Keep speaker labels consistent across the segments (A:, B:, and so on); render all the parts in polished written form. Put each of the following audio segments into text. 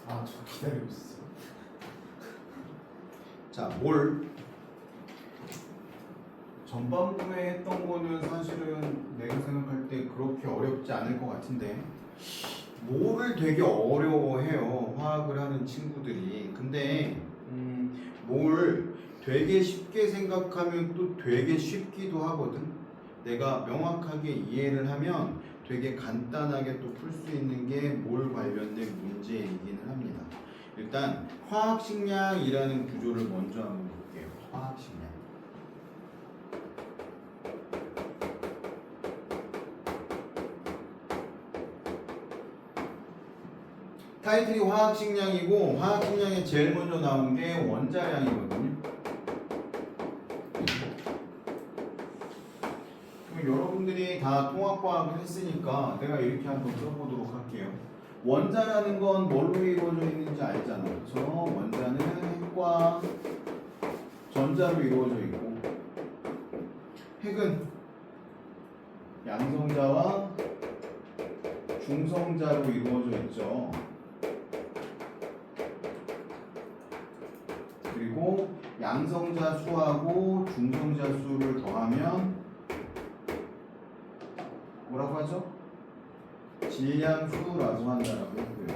A: 아, 저 기다리고 있었어요.
B: 자, 전반부에 했던 거는 사실은 내가 생각할 때 그렇게 어렵지 않을 것 같은데 몰을 되게 어려워해요, 화학을 하는 친구들이. 근데 몰 되게 쉽게 생각하면 또 되게 쉽기도 하거든. 내가 명확하게 이해를 하면 되게 간단하게 또 풀 수 있는 게 몰 관련된 문제이기는 합니다. 일단 화학식량이라는 구조를 먼저 한번 볼게요. 화학식량. 타이틀이 화학식량이고, 화학식량에 제일 먼저 나온 게 원자량이거든요. 그럼 여러분들이 다 통합과학을 했으니까 내가 이렇게 한번 써보도록 할게요. 원자라는 건 뭘로 이루어져 있는지 알잖아. 그래서 원자는 핵과 전자로 이루어져 있고, 핵은 양성자와 중성자로 이루어져 있죠. 그리고 양성자 수하고 중성자 수를 더하면 뭐라고 하죠? 질량수라고 한다라고 했고요.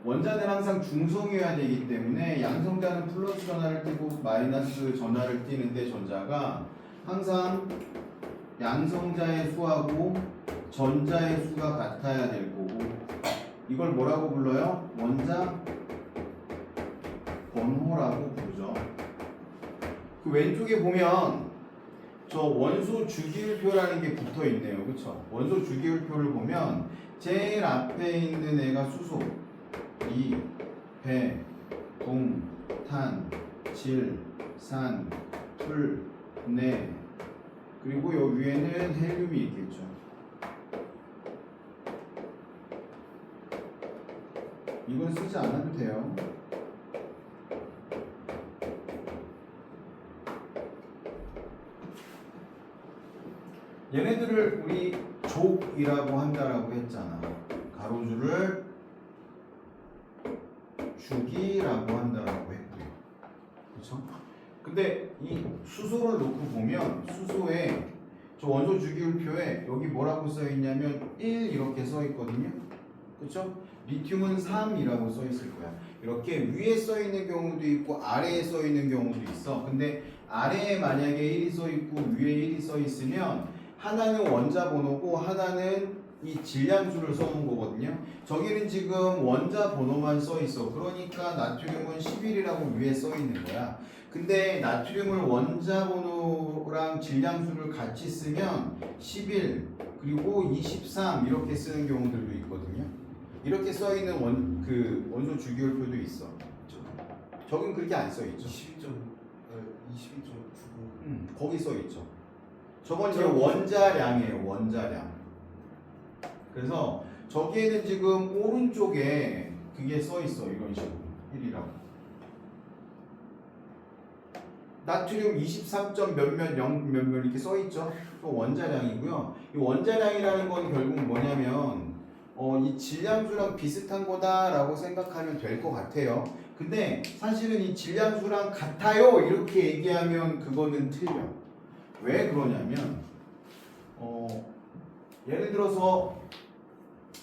B: 원자는 항상 중성이어야 되기 때문에 양성자는 플러스 전하를 띄고 마이너스 전하를 띄는데 전자가 항상 양성자의 수하고 전자의 수가 같아야 될 거고, 이걸 뭐라고 불러요? 원자 번호라고 부르죠. 그 왼쪽에 보면 저 원소 주기율표라는 게 붙어 있네요. 그렇죠? 원소 주기율표를 보면 제일 앞에 있는 애가 수소, 이, 배, 동, 탄, 질, 산, 풀, 내, 그리고 요 위에는 헬륨이 있겠죠. 이건 쓰지 않아도 돼요. 얘네들을 우리 족이라고 한다라고 했잖아. 가로줄을 주기라고 한다라고 했고요. 그렇죠? 근데 이 수소를 놓고 보면 수소에 저 원소 주기율표에 여기 뭐라고 써 있냐면 1 이렇게 써 있거든요. 그렇죠? 리튬은 3이라고 써 있을 거야. 이렇게 위에 써 있는 경우도 있고 아래에 써 있는 경우도 있어. 근데 아래에 만약에 1이 써 있고 위에 1이 써 있으면 하나는 원자 번호고 하나는 이 질량수를 써놓은 거거든요. 저기는 지금 원자 번호만 써 있어. 그러니까 나트륨은 11이라고 위에 써 있는 거야. 근데 나트륨을 원자 번호랑 질량수를 같이 쓰면 11 그리고 23 이렇게 쓰는 경우들도 있거든요. 이렇게 써 있는 원소 주기율표도 있어. 저긴 그렇게 안 써 있죠.
A: 22.99.
B: 거기 써 있죠. 저건 이제 원자량이에요. 원자량. 그래서 저기에는 지금 오른쪽에 그게 써 있어. 이런 식으로 1이라고. 나트륨 23점 몇몇 0 몇몇 이렇게 써 있죠. 또 원자량이고요. 이 원자량이라는 건 결국 뭐냐면 이 질량수랑 비슷한 거다라고 생각하면 될 것 같아요. 근데 사실은 이 질량수랑 같아요 이렇게 얘기하면 그거는 틀려. 왜 그러냐면 예를 들어서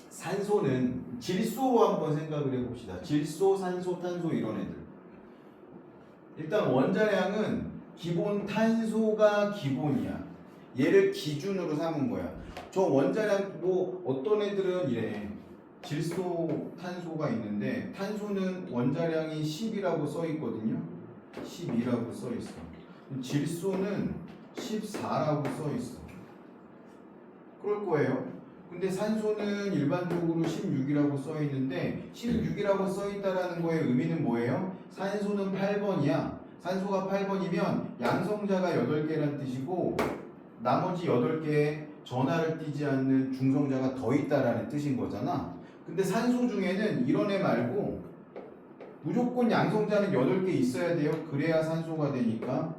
B: 산소는 질소로 한번 생각을 해봅시다. 질소, 산소, 탄소 이런 애들. 일단 원자량은 기본 탄소가 기본이야. 얘를 기준으로 삼은 거야. 저 원자량 뭐 어떤 애들은 이래. 질소, 탄소가 있는데 탄소는 원자량이 10이라고 써 있거든요. 12라고 써 있어. 질소는 14라고 써 있어. 그럴 거예요. 근데 산소는 일반적으로 16이라고 써 있는데 16이라고 써 있다라는 거의 의미는 뭐예요? 산소는 8번이야. 산소가 8번이면 양성자가 8개란 뜻이고 나머지 8개의 전하를 띠지 않는 중성자가 더 있다라는 뜻인 거잖아. 근데 산소 중에는 이런 애 말고 무조건 양성자는 8개 있어야 돼요. 그래야 산소가 되니까.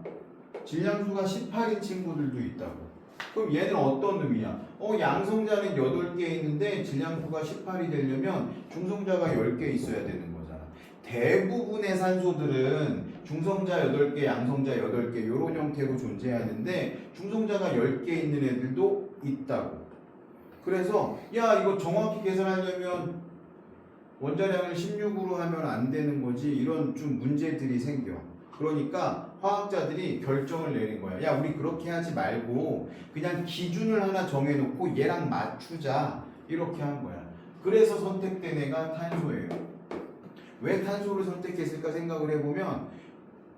B: 질량수가 18인 친구들도 있다고. 그럼 얘는 어떤 의미야? 양성자는 8개 있는데 질량수가 18이 되려면 중성자가 10개 있어야 되는 거잖아. 대부분의 산소들은 중성자 8개, 양성자 8개 이런 형태로 존재하는데 중성자가 10개 있는 애들도 있다고. 그래서 야 이거 정확히 계산하려면 원자량을 16으로 하면 안 되는 거지, 이런 좀 문제들이 생겨. 그러니까 화학자들이 결정을 내린 거야. 야 우리 그렇게 하지 말고 그냥 기준을 하나 정해놓고 얘랑 맞추자, 이렇게 한 거야. 그래서 선택된 애가 탄소예요. 왜 탄소를 선택했을까 생각을 해보면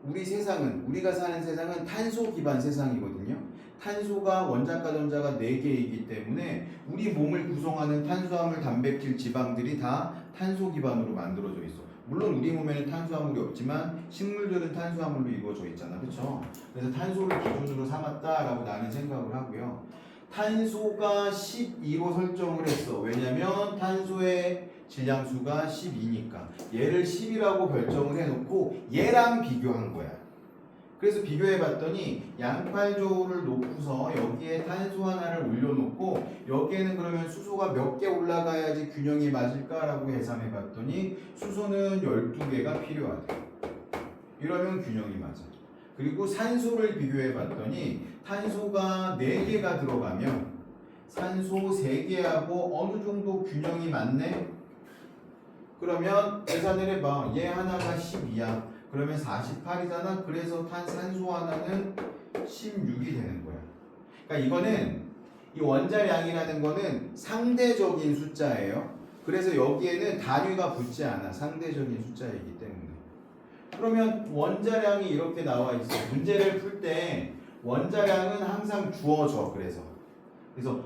B: 우리가 사는 세상은 탄소 기반 세상이거든요. 탄소가 원자과 전자가 4개이기 때문에 우리 몸을 구성하는 탄수화물, 단백질, 지방들이 다 탄소 기반으로 만들어져 있어. 물론 우리 몸에는 탄수화물이 없지만 식물들은 탄수화물로 이루어져 있잖아, 그렇죠? 그래서 탄소를 기준으로 삼았다라고 나는 생각을 하고요. 탄소가 12로 설정을 했어. 왜냐면 탄소의 질량수가 12니까 얘를 10이라고 결정을 해놓고 얘랑 비교한 거야. 그래서 비교해봤더니 양팔조를 놓고서 여기에 탄소 하나를 올려놓고 여기에는 그러면 수소가 몇 개 올라가야지 균형이 맞을까라고 계산해봤더니 수소는 12개가 필요하대. 이러면 균형이 맞아. 그리고 산소를 비교해봤더니 탄소가 4개가 들어가면 산소 3개하고 어느 정도 균형이 맞네? 그러면 계산을 해봐. 얘 하나가 12야. 그러면 48이잖아. 그래서 산소 하나는 16이 되는 거야. 그러니까 이거는 이 원자량이라는 거는 상대적인 숫자예요. 그래서 여기에는 단위가 붙지 않아. 상대적인 숫자이기 때문에. 그러면 원자량이 이렇게 나와 있어. 문제를 풀 때 원자량은 항상 주어져. 그래서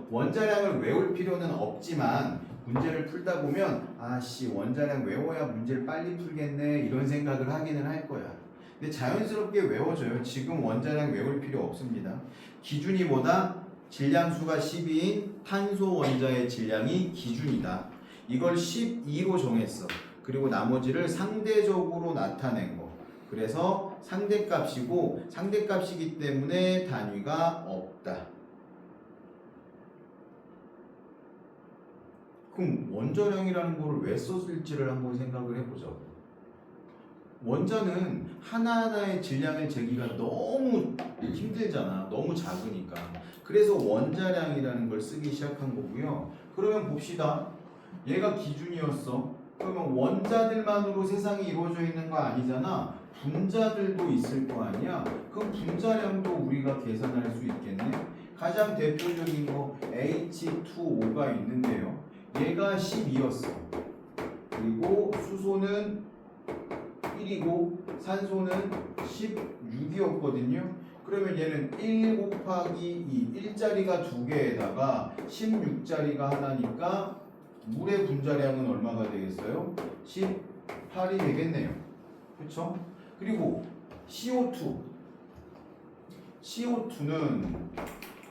B: 원자량을 외울 필요는 없지만 문제를 풀다 보면 원자량 외워야 문제를 빨리 풀겠네, 이런 생각을 하기는 할 거야. 근데 자연스럽게 외워져요. 지금 원자량 외울 필요 없습니다. 기준이 뭐다? 질량수가 12인 탄소 원자의 질량이 기준이다. 이걸 12로 정했어. 그리고 나머지를 상대적으로 나타낸 거. 그래서 상대값이고 상대값이기 때문에 단위가 없다. 그럼 원자량이라는 걸 왜 썼을지를 한번 생각을 해보자고. 원자는 하나하나의 질량을 재기가 너무 힘들잖아. 너무 작으니까. 그래서 원자량이라는 걸 쓰기 시작한 거고요. 그러면 봅시다. 얘가 기준이었어. 그러면 원자들만으로 세상이 이루어져 있는 거 아니잖아. 분자들도 있을 거 아니야. 그럼 분자량도 우리가 계산할 수 있겠네. 가장 대표적인 거 H2O가 있는데요. 얘가 12였어. 그리고 수소는 1이고 산소는 16이었거든요. 그러면 얘는 1 곱하기 2, 1자리가 2개에다가 16자리가 하나니까 물의 분자량은 얼마가 되겠어요? 18이 되겠네요. 그렇죠? 그리고 CO2는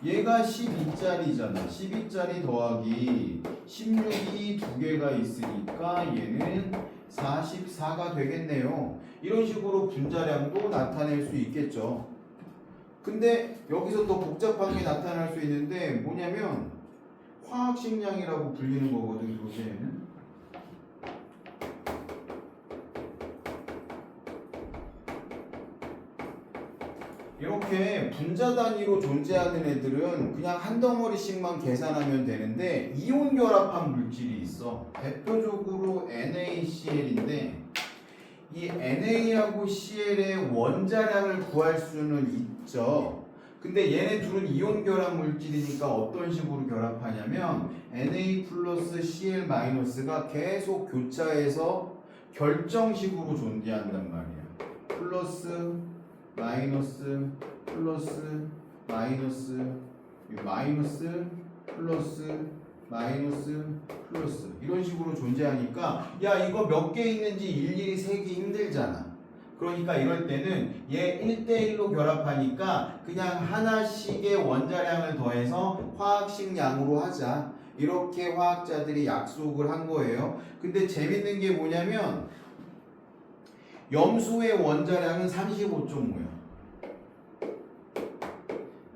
B: 얘가 12짜리잖아. 12짜리 더하기 16이 2개가 있으니까 얘는 44가 되겠네요. 이런 식으로 분자량도 나타낼 수 있겠죠. 근데 여기서 더 복잡한 게 나타날 수 있는데 뭐냐면 화학식량이라고 불리는 거거든, 요새는. 이렇게 분자 단위로 존재하는 애들은 그냥 한 덩어리씩만 계산하면 되는데 이온 결합한 물질이 있어. 대표적으로 NaCl인데 이 Na하고 Cl의 원자량을 구할 수는 있죠. 근데 얘네 둘은 이온 결합 물질이니까 어떤 식으로 결합하냐면 Na 플러스 Cl 마이너스가 계속 교차해서 결정식으로 존재한단 말이야. 플러스 마이너스 플러스 마이너스 마이너스 플러스 마이너스 플러스 이런 식으로 존재하니까 야 이거 몇 개 있는지 일일이 세기 힘들잖아. 그러니까 이럴 때는 얘 1대1로 결합하니까 그냥 하나씩의 원자량을 더해서 화학식 양으로 하자, 이렇게 화학자들이 약속을 한 거예요. 근데 재밌는 게 뭐냐면 염소의 원자량은 35.5야.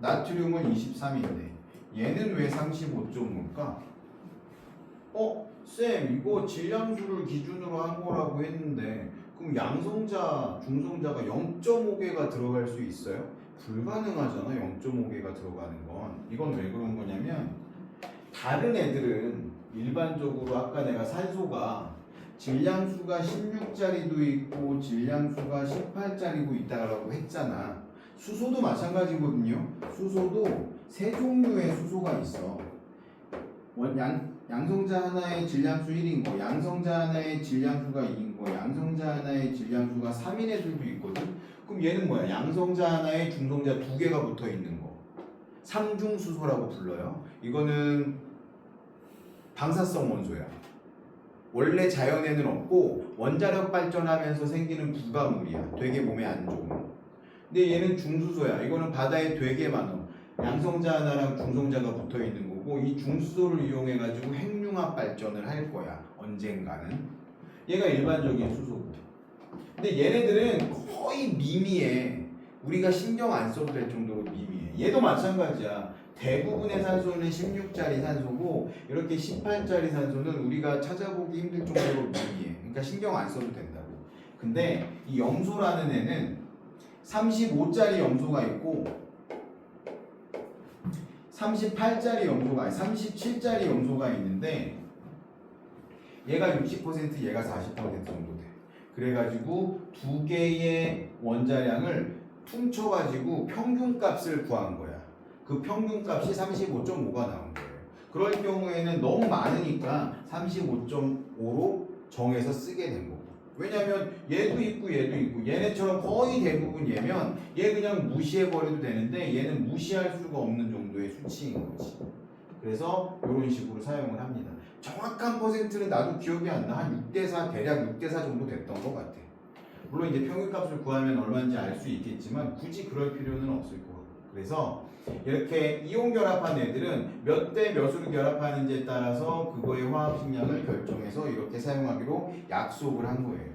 B: 나트륨은 23인데 얘는 왜 35.5일까? 쌤 이거 질량수를 기준으로 한 거라고 했는데 그럼 양성자, 중성자가 0.5개가 들어갈 수 있어요? 불가능하잖아. 0.5개가 들어가는 건. 이건 왜 그런 거냐면 다른 애들은 일반적으로 아까 내가 산소가 질량수가 16짜리도 있고 질량수가 18짜리고 있다라고 했잖아. 수소도 마찬가지거든요. 수소도 세 종류의 수소가 있어. 양성자 하나의 질량수 1인 거, 양성자 하나의 질량수가 2인 거, 양성자 하나의 질량수가 3인 애들도 있거든. 그럼 얘는 뭐야? 양성자 하나에 중성자 2개가 붙어 있는 거. 삼중수소라고 불러요. 이거는 방사성 원소야. 원래 자연에는 없고 원자력 발전하면서 생기는 부가물이야. 되게 몸에 안 좋은. 근데 얘는 중수소야. 이거는 바다에 되게 많아. 양성자 하나랑 중성자가 붙어 있는 거고 이 중수소를 이용해 가지고 핵융합 발전을 할 거야. 언젠가는. 얘가 일반적인 수소고. 근데 얘네들은 거의 미미해. 우리가 신경 안 써도 될 정도로 미미해. 얘도 마찬가지야. 대부분의 산소는 16짜리 산소고 이렇게 18짜리 산소는 우리가 찾아보기 힘들 정도로 미미해. 그러니까 신경 안 써도 된다고. 근데 이 염소라는 애는 35짜리 염소가 있고 38짜리 염소가 37짜리 염소가 있는데 얘가 60% 얘가 40% 정도 돼. 그래가지고 두 개의 원자량을 퉁쳐가지고 평균값을 구한 거야. 그 평균값이 35.5가 나온 거예요. 그럴 경우에는 너무 많으니까 35.5로 정해서 쓰게 된 거고. 왜냐면 얘도 있고 얘도 있고 얘네처럼 거의 대부분 얘면 얘 그냥 무시해버려도 되는데 얘는 무시할 수가 없는 정도의 수치인 거지. 그래서 이런 식으로 사용을 합니다. 정확한 퍼센트는 나도 기억이 안 나. 한 6대4 대략 6대4 정도 됐던 것 같아. 물론 이제 평균값을 구하면 얼마인지 알 수 있겠지만 굳이 그럴 필요는 없을 것 같고. 그래서 이렇게 이온 결합한 애들은 몇 대 몇으로 결합하는지에 따라서 그거의 화학 식량을 결정해서 이렇게 사용하기로 약속을 한 거예요.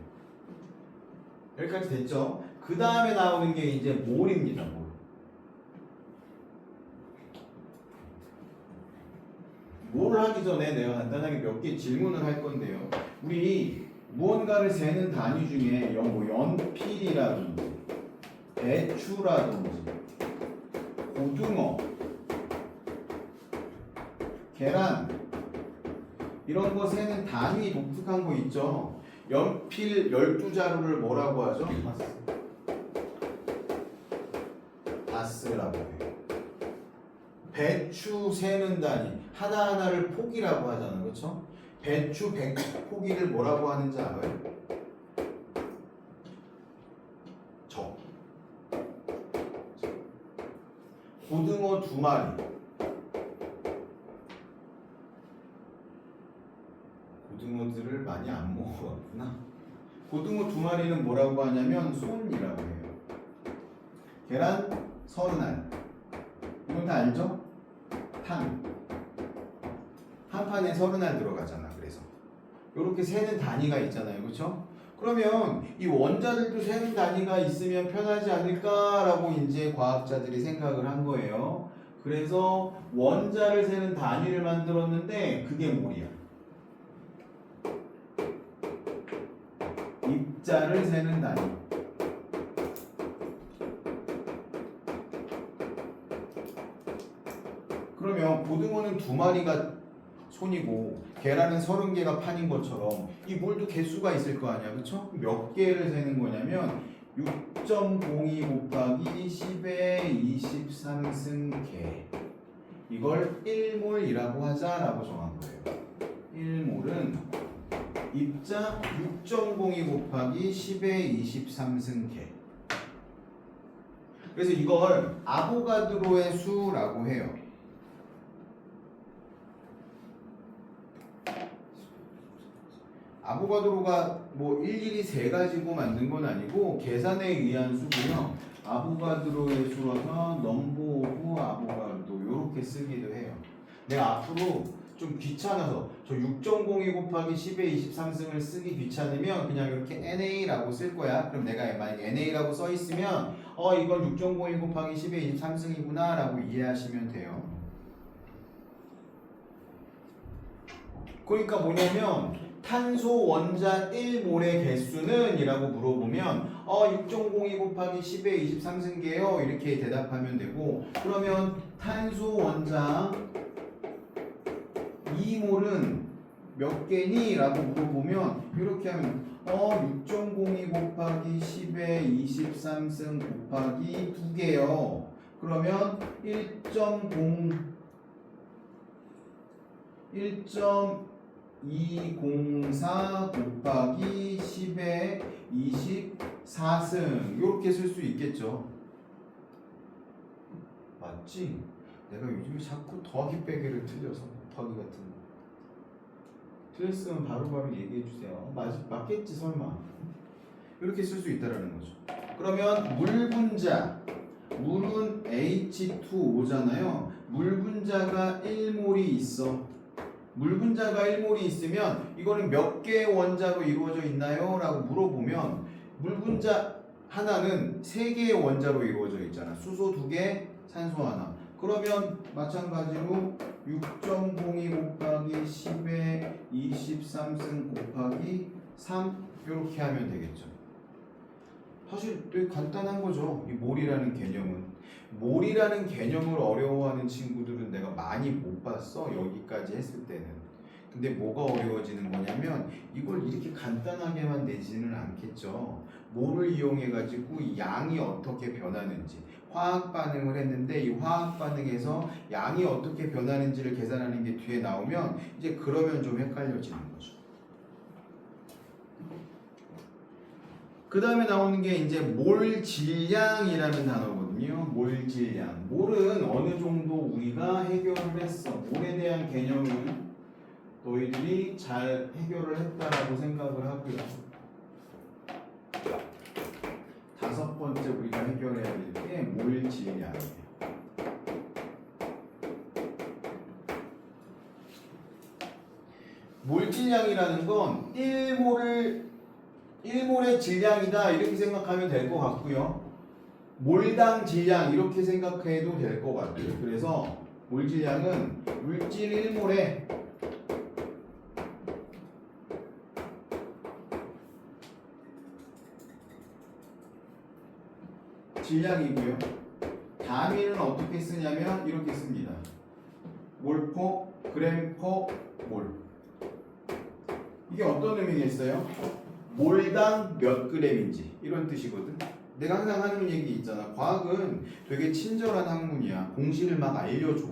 B: 여기까지 됐죠? 그 다음에 나오는 게 이제 몰입니다. 몰을 하기 전에 내가 간단하게 몇 개 질문을 할 건데요. 우리 무언가를 세는 단위 중에 연필이라든지 배추라든지 고등어, 계란 이런 거 세는 단위 독특한 거 있죠. 연필 12자루를 뭐라고 하죠? 다스라고 해요. 배추 세는 단위 하나하나를 포기라고 하잖아요. 그렇죠? 배추 100포기를 뭐라고 하는지 알아요? 적. 고등어 2마리. 고등어들을 많이 안 먹어봤구나. 고등어 2마리는 뭐라고 하냐면 손이라고 해요. 계란 30알. 이건 다 알죠? 판. 한 판에 30알 들어가잖아. 그래서 이렇게 세는 단위가 있잖아요. 그렇죠? 그러면 이 원자들도 세는 단위가 있으면 편하지 않을까라고 이제 과학자들이 생각을 한 거예요. 그래서 원자를 세는 단위를 만들었는데 그게 뭐야? 입자를 세는 단위. 그러면 고등어는 2마리가 손이고 계란은 30개가 판인 것처럼 이 몰도 개수가 있을 거 아니야. 그쵸? 몇 개를 세는 거냐면 6.02 곱하기 10의 23승 개. 이걸 1몰이라고 하자라고 정한 거예요. 1몰은 입자 6.02 곱하기 10의 23승 개. 그래서 이걸 아보가드로의 수라고 해요. 아보가드로가 뭐 일일이 세 가지고 만든 건 아니고 계산에 의한 수고요. 아보가드로의 수라서 넘버 오브 아보가드로 이렇게 쓰기도 해요. 내가 앞으로 좀 귀찮아서 저 6.02 곱하기 10의 23승을 쓰기 귀찮으면 그냥 이렇게 NA라고 쓸 거야. 그럼 내가 만약에 NA라고 써 있으면 이건 6.02 곱하기 10의 23승이구나 라고 이해하시면 돼요. 그러니까 뭐냐면 탄소 원자 1몰의 개수는? 이라고 물어보면 6.02 곱하기 10의 23승계요 이렇게 대답하면 되고, 그러면 탄소 원자 2몰은 몇 개니? 라고 물어보면 이렇게 하면 6.02 곱하기 10의 23승 곱하기 2개요. 그러면 1.204 곱하기 10의 24승 이렇게 쓸 수 있겠죠. 맞지? 내가 요즘에 자꾸 더하기 빼기를 틀려서 곱하기 같은 거 틀렸으면 바로바로 얘기해 주세요. 맞겠지 설마. 이렇게 쓸 수 있다라는 거죠. 그러면 물 분자, 물은 H2O잖아요. 물 분자가 1몰이 있어. 물 분자가 1몰이 있으면 이거는 몇 개의 원자로 이루어져 있나요? 라고 물어보면 물 분자 하나는 3개의 원자로 이루어져 있잖아. 수소 2개, 산소 하나. 그러면 마찬가지로 6.02 곱하기 10의 23승 곱하기 3 이렇게 하면 되겠죠. 사실 되게 간단한 거죠. 이 몰이라는 개념은. 몰이라는 개념을 어려워하는 친구들은 내가 많이 못 봤어. 여기까지 했을 때는. 근데 뭐가 어려워지는 거냐면 이걸 이렇게 간단하게만 내지는 않겠죠. 몰을 이용해 가지고 이 양이 어떻게 변하는지, 화학 반응을 했는데 이 화학 반응에서 양이 어떻게 변하는지를 계산하는 게 뒤에 나오면 이제 그러면 좀 헷갈려지는 거죠. 그 다음에 나오는 게 이제 몰 질량이라는 단어거든요. 몰 질량. 몰은 어느 정도 우리가 해결을 했어. 몰에 대한 개념은 너희들이 잘 해결을 했다라고 생각을 하고요. 5번째 우리가 해결해야 될 게 몰 질량이에요. 몰 질량이라는 건 1몰의 질량이다 이렇게 생각하면 될 것 같고요. 몰당 질량 이렇게 생각해도 될 것 같아요. 그래서 몰 질량은 물질 1몰에 질량이고요. 단위는 어떻게 쓰냐면 이렇게 씁니다. 몰포, 그램포, 몰. 이게 어떤 의미겠어요? 몰당 몇 그램인지 이런 뜻이거든. 내가 항상 하는 얘기 있잖아. 과학은 되게 친절한 학문이야. 공식을 막 알려줘.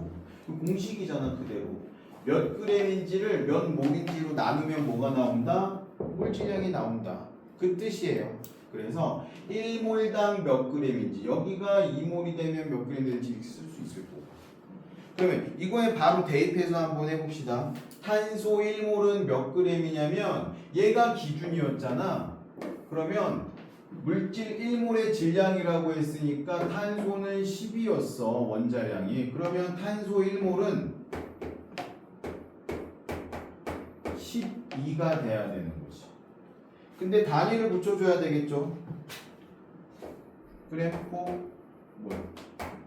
B: 공식이잖아 그대로. 몇 그램인지를 몇 몰인지로 나누면 뭐가 나온다? 몰질량이 나온다. 그 뜻이에요. 그래서 1몰당 몇 그램인지, 여기가 2몰이 되면 몇 그램 되는지 쓸 수 있을 거고. 그러면 이거에 바로 대입해서 한번 해봅시다. 탄소 1몰은 몇 그램이냐면 얘가 기준이었잖아. 그러면 물질 1몰의 질량이라고 했으니까 탄소는 10이었어 원자량이. 그러면 탄소 1몰은 12가 돼야 되는 거지. 근데 단위를 붙여줘야 되겠죠. 그래프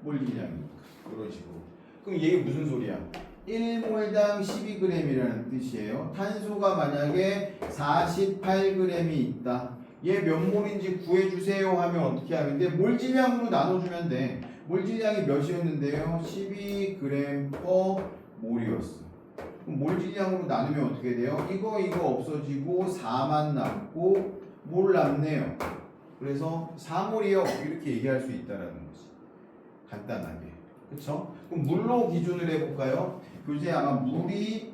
B: 몰 질량이니까 이런 식으로. 그럼 이게 무슨 소리야? 1몰당 12g이라는 뜻이에요. 탄소가 만약에 48g이 있다. 얘 몇 몰인지 구해주세요 하면 어떻게 하면 돼? 몰질량으로 나눠주면 돼. 몰질량이 몇이었는데요? 12g/몰이었어. 그럼 몰질량으로 나누면 어떻게 돼요? 이거 없어지고 4만 남고 몰 남네요. 그래서 4몰이요 이렇게 얘기할 수 있다라는 거지. 간단하게. 그쵸? 그럼 물로 기준을 해볼까요? 교재 아마 물이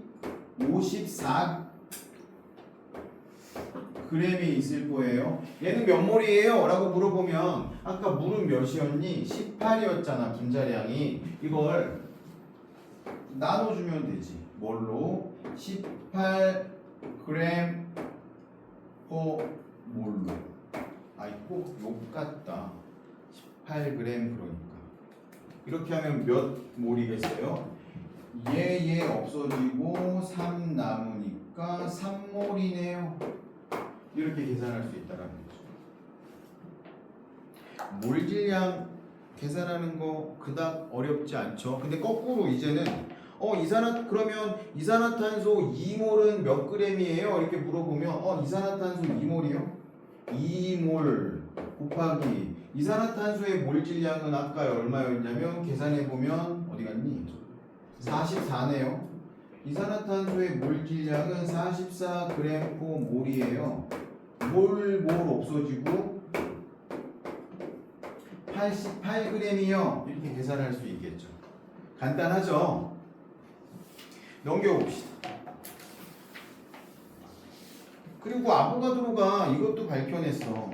B: 54g이 있을 거예요. 얘는 몇 몰이에요? 라고 물어보면 아까 물은 몇이었니? 18이었잖아 분자량이. 이걸 나눠주면 되지. 뭘로? 18g/몰로. 아이 꼭 욕 같다. 18g 그러니까. 이렇게 하면 몇 몰이겠어요? 얘 2에 없어지고 3 남으니까 3몰이네요. 이렇게 계산할 수 있다는 거죠. 몰질량 계산하는 거 그닥 어렵지 않죠. 근데 거꾸로 이제는 그러면 이산화탄소 2몰은 몇 그램이에요? 이렇게 물어보면 이산화탄소 2몰이요? 2몰 곱하기 이산화탄소의 몰질량은 아까 얼마였냐면 계산해보면 어디 갔니? 44네요. 이산화탄소의 몰질량은 44g/몰이에요. 몰 없어지고 88g이요. 이렇게 계산할 수 있겠죠. 간단하죠? 넘겨봅시다. 그리고 아보가드로가 이것도 밝혀냈어.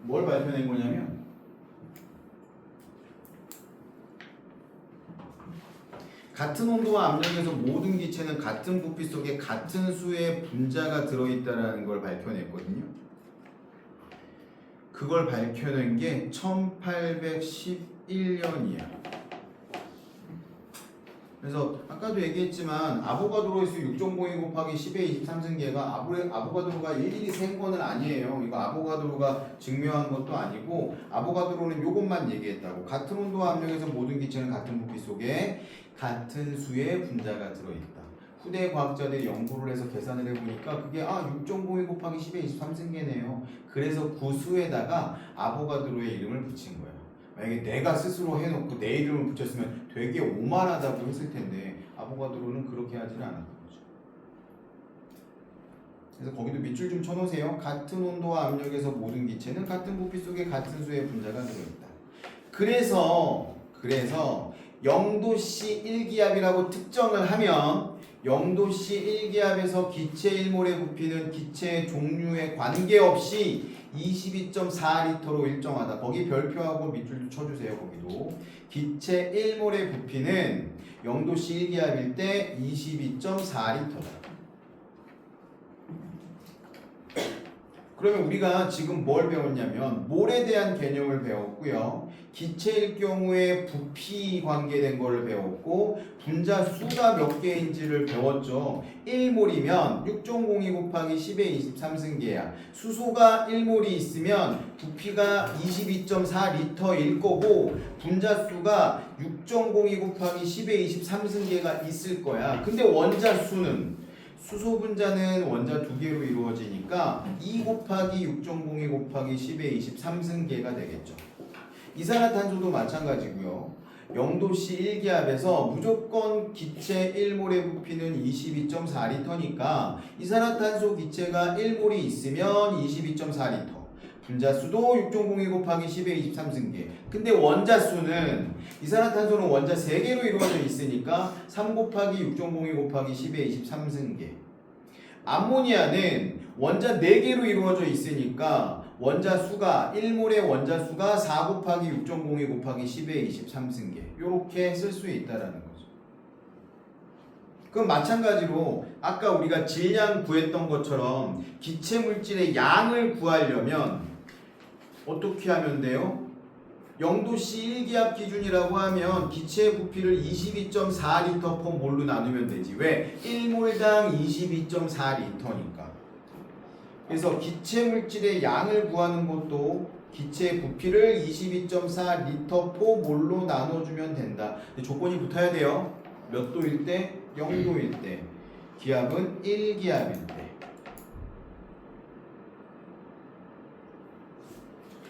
B: 뭘 발표낸 거냐면 같은 온도와 압력에서 모든 기체는 같은 부피 속에 같은 수의 분자가 들어있다는 걸 밝혀냈거든요. 그걸 밝혀낸 게 1811년이야. 그래서 아까도 얘기했지만 아보가드로에서 6.02 곱하기 10의 23승계가 아보가드로가 일일이 센 거는 아니에요. 이거 아보가드로가 증명한 것도 아니고 아보가드로는 요것만 얘기했다고. 같은 온도와 압력에서 모든 기체는 같은 부피 속에 같은 수의 분자가 들어있다. 후대 과학자들이 연구를 해서 계산을 해보니까 그게 6.02 곱하기 10의 23승계네요. 그래서 그 수에다가 아보가드로의 이름을 붙인 거예요. 만약에 내가 스스로 해놓고 내 이름을 붙였으면 되게 오만하다고 했을 텐데 아보가드로는 그렇게 하지는 않았던 거죠. 그래서 거기도 밑줄 좀 쳐놓으세요. 같은 온도와 압력에서 모든 기체는 같은 부피 속에 같은 수의 분자가 들어있다. 그래서 0도씨 1기압이라고 특정을 하면 0도씨 1기압에서 기체 1몰의 부피는 기체의 종류에 관계없이 22.4리터로 일정하다. 거기 별표하고 밑줄도 쳐주세요. 거기도 기체 1몰의 부피는 0도씨 1기압일 때 22.4리터다. 그러면 우리가 지금 뭘 배웠냐면 몰에 대한 개념을 배웠고요. 기체일 경우에 부피 관계된 거를 배웠고 분자 수가 몇 개인지를 배웠죠. 1몰이면 6.02 곱하기 10의 23승계야. 수소가 1몰이 있으면 부피가 22.4리터일 거고 분자 수가 6.02 곱하기 10의 23승계가 있을 거야. 근데 원자 수는 수소 분자는 원자 두 개로 이루어지니까 2 곱하기 6.02 곱하기 10의 23승계가 되겠죠. 이산화탄소도 마찬가지고요. 0도씨 1기압에서 무조건 기체 1몰의 부피는 22.4리터니까 이산화탄소 기체가 1몰이 있으면 22.4리터. 분자수도 6.02 곱하기 10의 23승계. 근데 원자수는 이산화탄소는 원자 3개로 이루어져 있으니까 3 곱하기 6.02 곱하기 10의 23승계. 암모니아는 원자 4개로 이루어져 있으니까 원자수가 1몰의 원자수가 4 곱하기 6.02 곱하기 10의 23승계. 이렇게 쓸 수 있다라는 거죠. 그럼 마찬가지로 아까 우리가 질량 구했던 것처럼 기체 물질의 양을 구하려면 어떻게 하면 돼요? 0도씨 1기압 기준이라고 하면 기체의 부피를 22.4리터/몰로 나누면 되지. 왜? 1몰당 22.4리터니까. 그래서 기체 물질의 양을 구하는 것도 기체의 부피를 22.4리터/몰로 나눠주면 된다. 조건이 붙어야 돼요. 몇 도일 때? 0도일 때. 기압은 1기압일 때.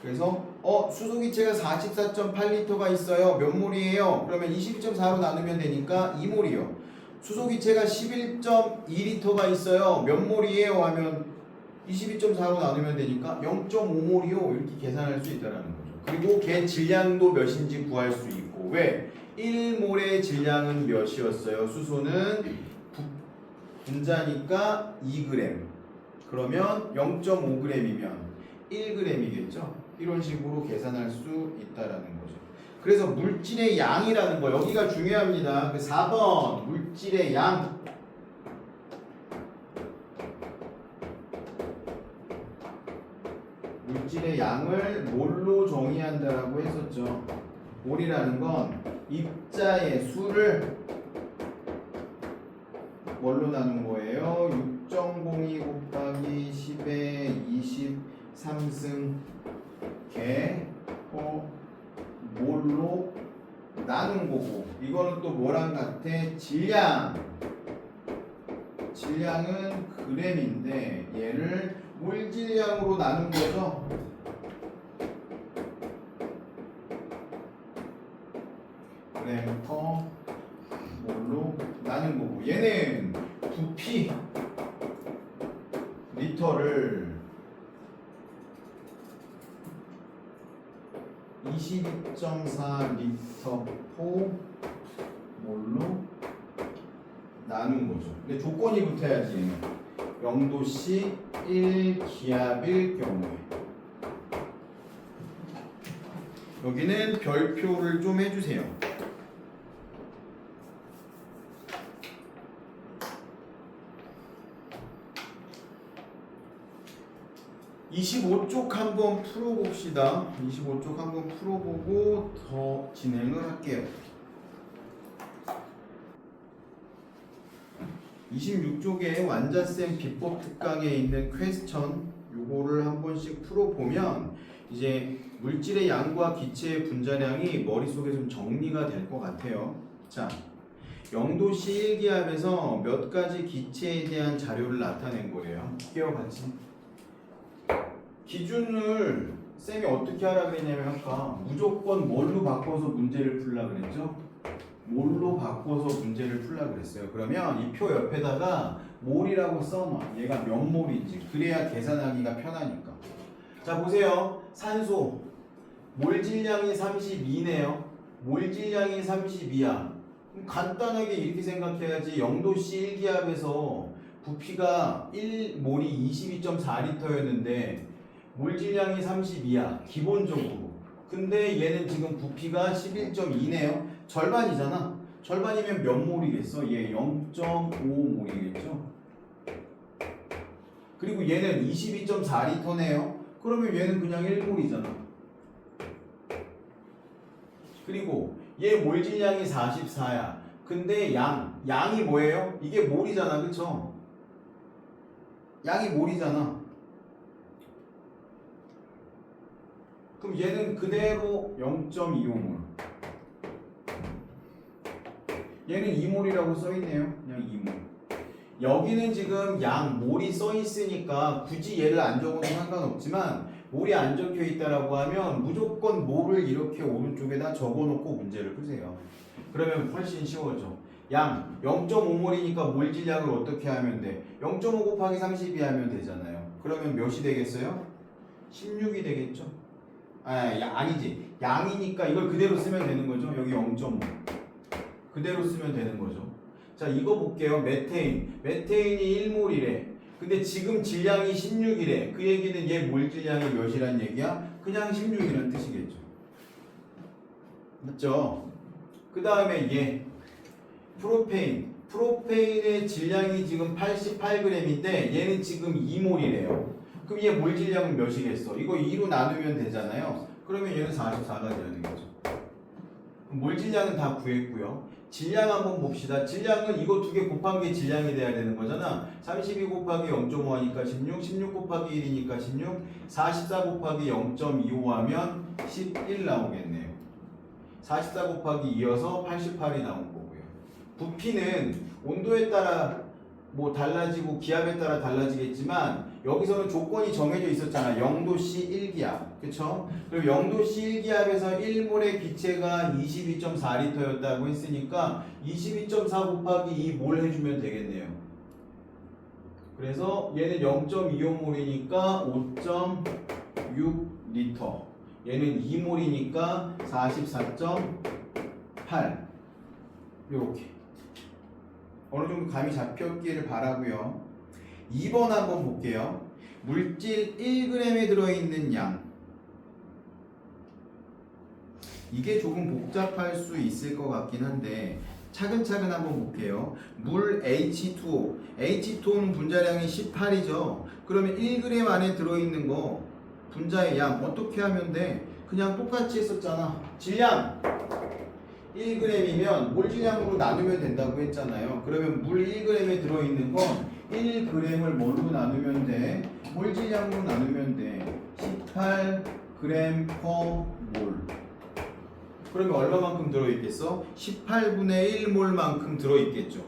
B: 그래서 수소 기체가 44.8리터가 있어요. 몇 몰이에요? 그러면 22.4로 나누면 되니까 2몰이요. 수소 기체가 11.2리터가 있어요. 몇 몰이에요? 하면 22.4로 나누면 되니까 0.5몰이요. 이렇게 계산할 수 있다는 거죠. 그리고 걔 질량도 몇인지 구할 수 있고. 왜? 1몰의 질량은 몇이었어요? 수소는 분자니까 2g. 그러면 0.5g이면 1g이겠죠. 이런 식으로 계산할 수 있다라는 거죠. 그래서 물질의 양이라는 거 여기가 중요합니다. 그 4번 물질의 양. 물질의 양을 몰로 정의한다라고 했었죠. 몰이라는 건 입자의 수를 뭘로 나눈 거예요? 6.02 곱하기 10의 23승 개 몰로 나눈 거고, 이거는 또 뭐랑 같아? 질량은 그램인데 얘를 몰질량으로 나눈 거죠. 그램 퍼 몰로 나눈 거고, 얘는 부피 리터를 22.4 리터 포 몰로 나눈 거죠. 근데 조건이 붙어야지. 0도씨 1기압일 경우에. 여기는 별표를 좀 해주세요. 25쪽 한번 풀어봅시다. 25쪽 한번 풀어보고 더 진행을 할게요. 26쪽에 완자쌤 비법 특강에 있는 퀘스천 요거를 한 번씩 풀어보면 이제 물질의 양과 기체의 분자량이 머릿속에 좀 정리가 될 것 같아요. 자, 0도씨 1기압에서 몇 가지 기체에 대한 자료를 나타낸 거예요. 깨워 같이. 기준을 쌤이 어떻게 하라 그랬냐면 아까 무조건 뭘로 바꿔서 문제를 풀라 그랬죠? 몰로 바꿔서 문제를 풀라 그랬어요. 그러면 이 표 옆에다가 몰이라고 써놔. 얘가 몇 몰인지. 그래야 계산하기가 편하니까. 자, 보세요. 산소 몰질량이 32네요. 몰질량이 32야. 간단하게 이렇게 생각해야지. 0도씨 1기압에서 부피가 1몰이 22.4리터였는데 몰질량이 32야. 기본적으로. 근데 얘는 지금 부피가 11.2네요. 절반이잖아. 절반이면 몇 몰이겠어? 얘 0.5몰이겠죠. 그리고 얘는 22.4리터네요. 그러면 얘는 그냥 1몰이잖아. 그리고 얘 몰질량이 44야. 근데 양이 뭐예요? 이게 몰이잖아. 그쵸? 양이 몰이잖아. 그럼 얘는 그대로 0.25몰. 얘는 2몰이라고 써있네요. 그냥 2몰. 여기는 지금 양, 몰이 써있으니까 굳이 얘를 안 적어도 상관없지만 몰이 안 적혀있다라고 하면 무조건 몰을 이렇게 오른쪽에다 적어놓고 문제를 푸세요. 그러면 훨씬 쉬워져. 양 0.5몰이니까 몰질량을 어떻게 하면 돼? 0.5 곱하기 32 하면 되잖아요. 그러면 몇이 되겠어요? 16이 되겠죠? 아니지. 양이니까 이걸 그대로 쓰면 되는 거죠. 여기 0.5 그대로 쓰면 되는 거죠. 자, 이거 볼게요. 메테인이 1몰이래. 근데 지금 질량이 16이래. 그 얘기는 얘 몰질량이 몇이란 얘기야? 그냥 16이란 뜻이겠죠. 맞죠? 그 다음에 얘 프로페인의 질량이 지금 88g인데 얘는 지금 2몰이래요. 그럼 얘 몰질량은 몇이겠어? 이거 2로 나누면 되잖아요. 그러면 얘는 44가 돼야 되겠죠. 몰질량은 다 구했고요. 질량 한번 봅시다. 질량은 이거 두 개 곱한 게 질량이 돼야 되는 거잖아. 32 곱하기 0.5 하니까 16, 16 곱하기 1이니까 16, 44 곱하기 0.25 하면 11 나오겠네요. 44 곱하기 2여서 88이 나온 거고요. 부피는 온도에 따라 뭐 달라지고 기압에 따라 달라지겠지만 여기서는 조건이 정해져 있었잖아. 0도씨 1기압. 그쵸? 그리고 0도씨 1기압에서 1몰의 기체가 22.4리터였다고 했으니까 22.4 곱하기 2몰 해주면 되겠네요. 그래서 얘는 0.25몰이니까 5.6리터. 얘는 2몰이니까 44.8. 요렇게. 어느 정도 감이 잡혔기를 바라고요. 2번 한번 볼게요. 물질 1g에 들어있는 양. 이게 조금 복잡할 수 있을 것 같긴 한데 차근차근 한번 볼게요. 물 H2O. H2O는 분자량이 18이죠. 그러면 1g 안에 들어있는 거 분자의 양 어떻게 하면 돼? 그냥 똑같이 했었잖아. 질량 1g이면 몰 질량으로 나누면 된다고 했잖아요. 그러면 물 1g에 들어있는 건 1g을 뭘로 나누면 돼? 몰 질량으로 나누면 돼. 18g per 몰. 그러면 얼마만큼 들어있겠어? 18분의 1몰만큼 들어있겠죠.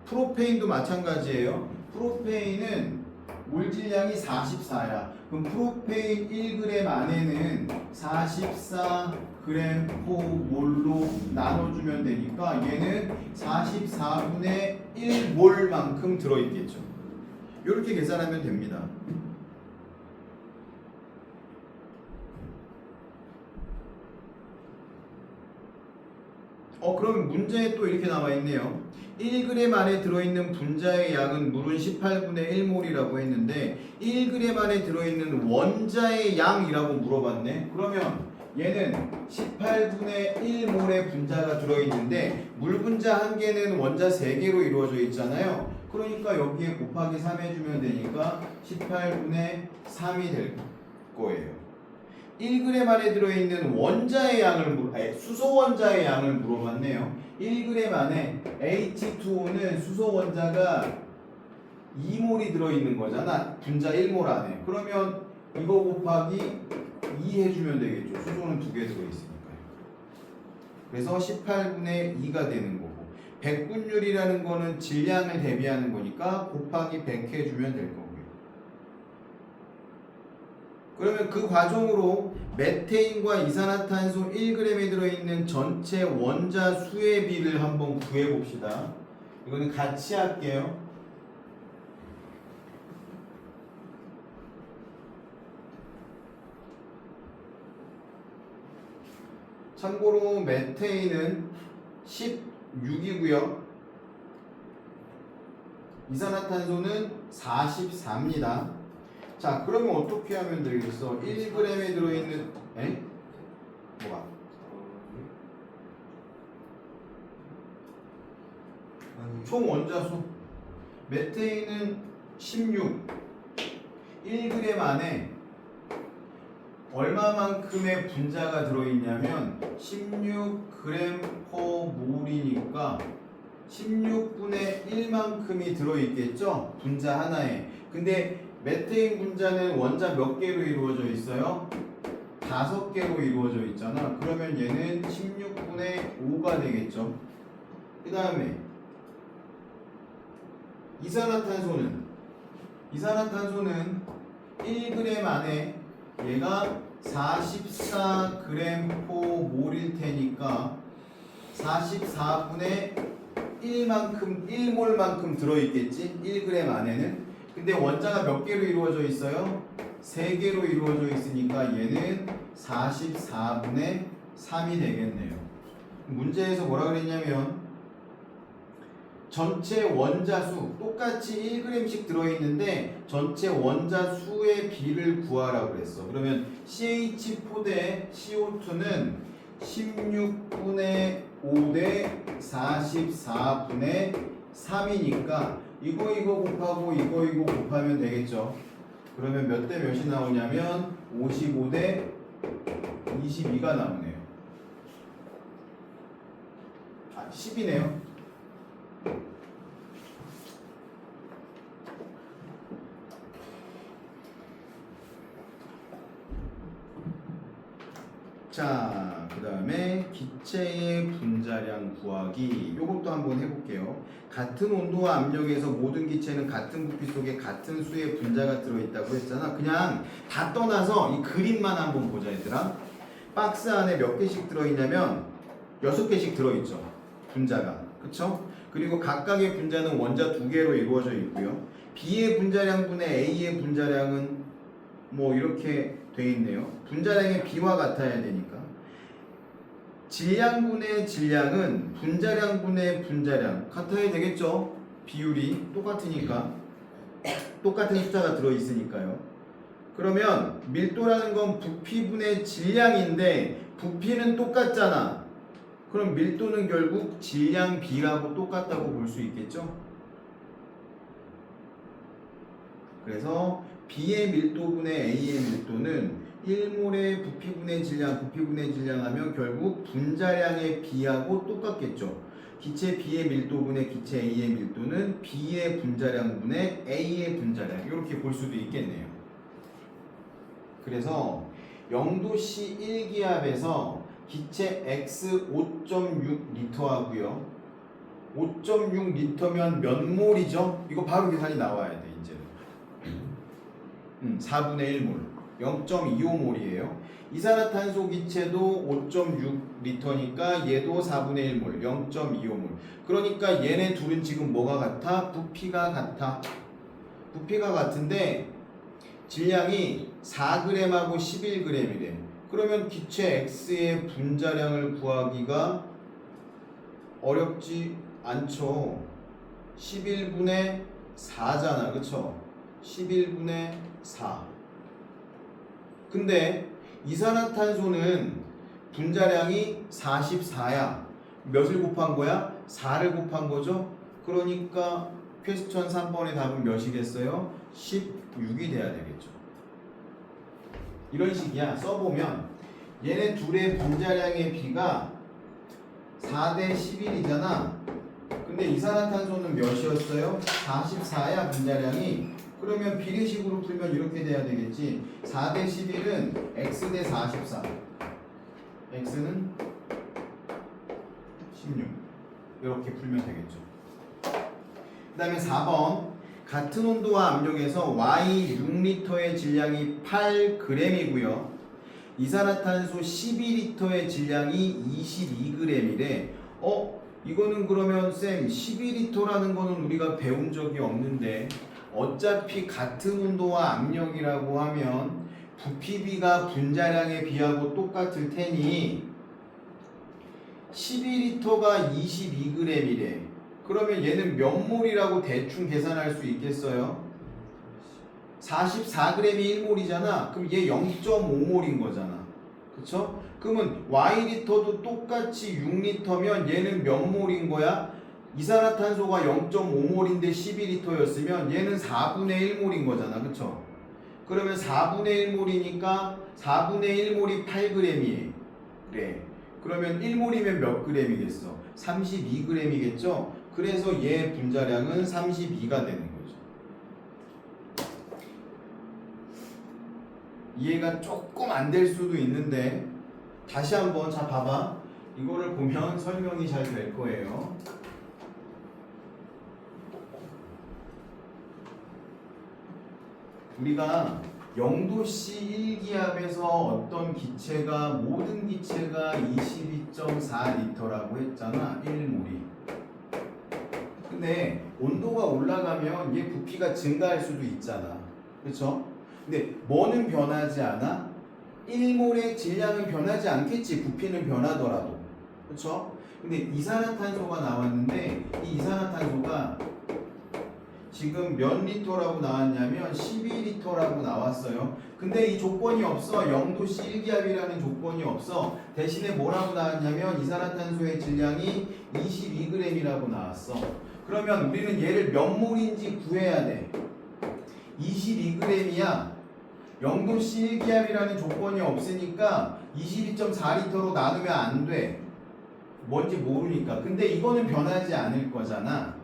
B: 프로페인도 마찬가지예요. 프로페인은 몰 질량이 44야. 그럼 프로페인 1g 안에는 44g 몰로 나눠주면 되니까 얘는 44분의 1몰만큼 들어있겠죠. 이렇게 계산하면 됩니다. 그럼 문제에 또 이렇게 나와 있네요. 1g 안에 들어있는 분자의 양은 물은 18분의 1몰이라고 했는데 1g 안에 들어있는 원자의 양이라고 물어봤네. 그러면 얘는 18분의 1몰의 분자가 들어있는데 물 분자 한 개는 원자 3개로 이루어져 있잖아요. 그러니까 여기에 곱하기 3 해주면 되니까 18분의 3이 될 거예요. 1g 안에 들어있는 원자의 양을 수소 원자의 양을 물어봤네요. 1g 안에 H2O는 수소 원자가 2몰이 들어있는 거잖아. 분자 1몰 안에. 그러면 이거 곱하기 2 해주면 되겠죠. 수소는 2개 들어있으니까요. 그래서 18분의 2가 되는 거고, 백분율이라는 거는 질량을 대비하는 거니까 곱하기 100 해주면 될 거고요. 그러면 그 과정으로 메테인과 이산화탄소 1g에 들어있는 전체 원자 수의 비를 한번 구해봅시다. 이거는 같이 할게요. 참고로 메테인은 16이고요. 이산화탄소는 44입니다. 자, 그러면 어떻게 하면 되겠어? 1g에 들어있는 뭐가? 총 원자수 메테인은 16 1g 안에 얼마만큼의 분자가 들어있냐면 16g per 몰이니까 16분의 1만큼이 들어있겠죠? 분자 하나에. 근데 메테인 분자는 원자 몇 개로 이루어져 있어요? 5개로 이루어져 있잖아. 그러면 얘는 16분의 5가 되겠죠. 그 다음에 이산화탄소는 1g 안에 얘가 44g per 몰일 테니까 44분의 1몰만큼 들어있겠지? 1g 안에는. 근데 원자가 몇 개로 이루어져 있어요? 3개로 이루어져 있으니까 얘는 44분의 3이 되겠네요. 문제에서 뭐라 그랬냐면 전체 원자수 똑같이 1g씩 들어있는데 전체 원자수의 비를 구하라고 그랬어. 그러면 CH4 대 CO2는 16분의 5 대 44분의 3이니까 이거 곱하고 이거 곱하면 되겠죠. 그러면 몇 대 몇이 나오냐면 55 대 22가 나오네요. 10이네요. 자, 그 다음에 기체의 분자량 구하기. 요것도 한번 해볼게요. 같은 온도와 압력에서 모든 기체는 같은 부피 속에 같은 수의 분자가 들어있다고 했잖아. 그냥 다 떠나서 이 그림만 한번 보자, 얘들아. 박스 안에 몇 개씩 들어있냐면 6개씩 들어있죠. 분자가. 그쵸? 그리고 각각의 분자는 원자 2개로 이루어져 있고요. B의 분자량 분의 A의 분자량은 뭐 이렇게 돼 있네요. 분자량의 B와 같아야 되니까. 질량분의 질량은 분자량분의 분자량 같아야 되겠죠? 비율이 똑같으니까. 똑같은 숫자가 들어있으니까요. 그러면 밀도라는 건 부피분의 질량인데 부피는 똑같잖아. 그럼 밀도는 결국 질량 B라고 똑같다고 볼 수 있겠죠? 그래서 B의 밀도분의 A의 밀도는 1몰의 부피분의 질량 하면 결국 분자량의 B하고 똑같겠죠. 기체 B의 밀도분의 기체 A의 밀도는 B의 분자량분의 A의 분자량, 이렇게 볼 수도 있겠네요. 그래서 0도씨 1기압에서 기체 X 5.6L 하고요. 5.6L면 몇 몰이죠? 이거 바로 계산이 나와야 돼, 이제는. 4분의 1몰, 0.25몰이에요. 이산화탄소 기체도 5.6L니까 얘도 4분의 1몰, 0.25몰. 그러니까 얘네 둘은 지금 뭐가 같아? 부피가 같아. 부피가 같은데 질량이 4g하고 11g이래. 그러면 기체 X의 분자량을 구하기가 어렵지 않죠. 11분의 4잖아, 그쵸? 11분의 4. 근데 이산화탄소는 분자량이 44야. 몇을 곱한 거야? 4를 곱한 거죠? 그러니까 퀘스천 3번의 답은 몇이겠어요? 16이 돼야 되겠죠. 이런 식이야. 써보면 얘네 둘의 분자량의 비가 4대 11이잖아. 근데 이산화탄소는 몇이었어요? 44야, 분자량이. 그러면 비례식으로 풀면 이렇게 돼야 되겠지. 4대 11은 x 대 44. x는 16. 이렇게 풀면 되겠죠. 그 다음에 4번. 같은 온도와 압력에서 Y 6L의 질량이 8g이고요. 이산화탄소 12L의 질량이 22g이래. 이거는 그러면 쌤 12L라는 거는 우리가 배운 적이 없는데 어차피 같은 온도와 압력이라고 하면 부피비가 분자량의 비하고 똑같을 테니 12L가 22g이래. 그러면 얘는 몇 몰이라고 대충 계산할 수 있겠어요? 44g이 1몰이잖아. 그럼 얘 0.5몰인 거잖아. 그쵸? 그러면 Y리터도 똑같이 6리터면 얘는 몇 몰인 거야? 이산화탄소가 0.5몰인데 12리터였으면 얘는 4분의 1몰인 거잖아. 그쵸? 그러면 4분의 1몰이니까 4분의 1몰이 8g이에요. 그래. 그러면 1몰이면 몇 g이겠어? 32g이겠죠? 그래서 얘 분자량은 32가 되는 거죠. 이해가 조금 안 될 수도 있는데 다시 한번 자 봐봐. 이거를 보면 설명이 잘 될 거예요. 우리가 0도씨 1기압에서 어떤 기체가 모든 기체가 22.4L라고 했잖아. 1몰이. 근데 온도가 올라가면 얘 부피가 증가할 수도 있잖아. 그렇죠? 근데 뭐는 변하지 않아? 1몰의 질량은 변하지 않겠지. 부피는 변하더라도. 그렇죠? 근데 이산화탄소가 나왔는데 이 이산화탄소가 지금 몇 리터라고 나왔냐면 12리터라고 나왔어요. 근데 이 조건이 없어. 0도씨 1기압이라는 조건이 없어. 대신에 뭐라고 나왔냐면 이산화탄소의 질량이 22g이라고 나왔어. 그러면 우리는 얘를 몇 몰인지 구해야 돼. 22g이야. 0도씨 1기압이라는 조건이 없으니까 22.4리터로 나누면 안 돼. 뭔지 모르니까. 근데 이거는 변하지 않을 거잖아.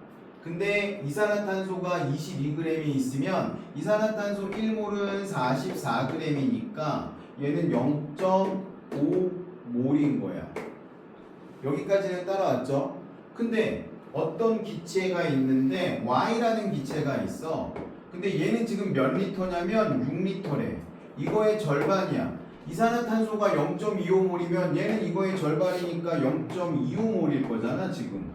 B: 근데 이산화탄소가 22g이 있으면 이산화탄소 1몰은 44g이니까 얘는 0.5몰인 거야. 여기까지는 따라왔죠? 근데 어떤 기체가 있는데 Y라는 기체가 있어. 근데 얘는 지금 몇 리터냐면 6리터래. 이거의 절반이야. 이산화탄소가 0.25몰이면 얘는 이거의 절반이니까 0.25몰일 거잖아 지금.